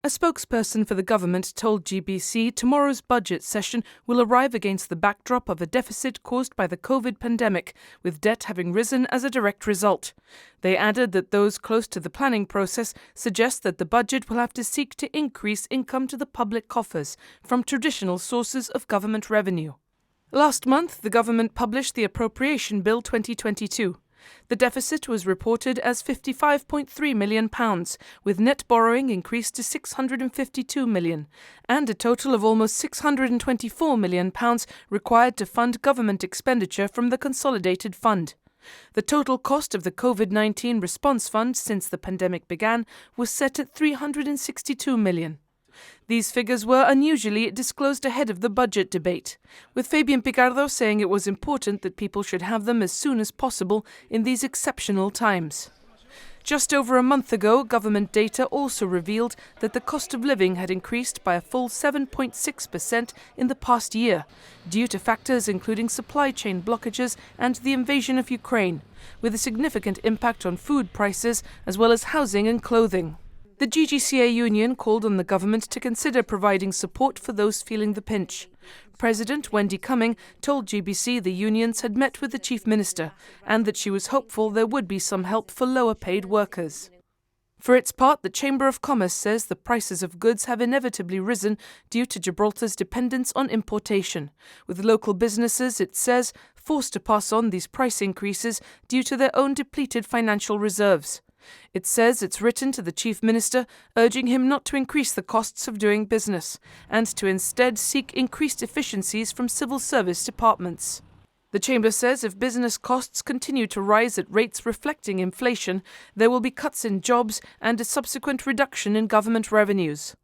A spokesperson for the government told GBC tomorrow's budget session will arrive against the backdrop of a deficit caused by the COVID pandemic, with debt having risen as a direct result. They added that those close to the planning process suggest that the budget will have to seek to increase income to the public coffers from traditional sources of government revenue. Last month, the government published the Appropriation Bill 2022. The deficit was reported as £55.3 million, with net borrowing increased to £652 million, and a total of almost £624 million required to fund government expenditure from the Consolidated Fund. The total cost of the COVID-19 response fund since the pandemic began was set at £362 million. These figures were unusually disclosed ahead of the budget debate, with Fabian Picardo saying it was important that people should have them as soon as possible in these exceptional times. Just over a month ago, government data also revealed that the cost of living had increased by a full 7.6% in the past year, due to factors including supply chain blockages and the invasion of Ukraine, with a significant impact on food prices as well as housing and clothing. The GGCA union called on the government to consider providing support for those feeling the pinch. President Wendy Cumming told GBC the unions had met with the Chief Minister and that she was hopeful there would be some help for lower-paid workers. For its part, the Chamber of Commerce says the prices of goods have inevitably risen due to Gibraltar's dependence on importation, with local businesses, it says, forced to pass on these price increases due to their own depleted financial reserves. It says it's written to the Chief Minister, urging him not to increase the costs of doing business, and to instead seek increased efficiencies from civil service departments. The Chamber says if business costs continue to rise at rates reflecting inflation, there will be cuts in jobs and a subsequent reduction in government revenues.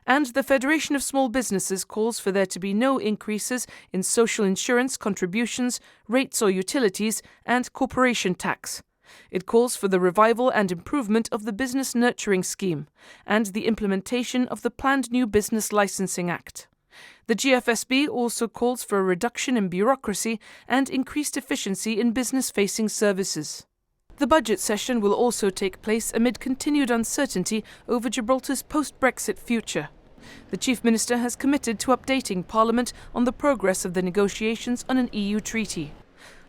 And the Federation of Small Businesses calls for there to be no increases in social insurance contributions, rates or utilities, and corporation tax. It calls for the revival and improvement of the Business Nurturing Scheme and the implementation of the planned new Business Licensing Act. The GFSB also calls for a reduction in bureaucracy and increased efficiency in business-facing services. The budget session will also take place amid continued uncertainty over Gibraltar's post-Brexit future. The Chief Minister has committed to updating Parliament on the progress of the negotiations on an EU treaty.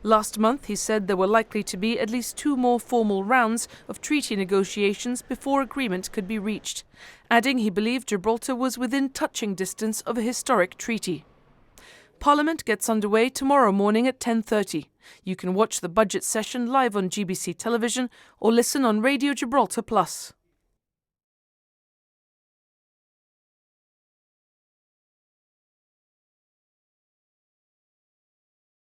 Last month, he said there were likely to be at least 2 more formal rounds of treaty negotiations before agreement could be reached, adding he believed Gibraltar was within touching distance of a historic treaty. Parliament gets underway tomorrow morning at 10:30. You can watch the budget session live on GBC television or listen on Radio Gibraltar Plus.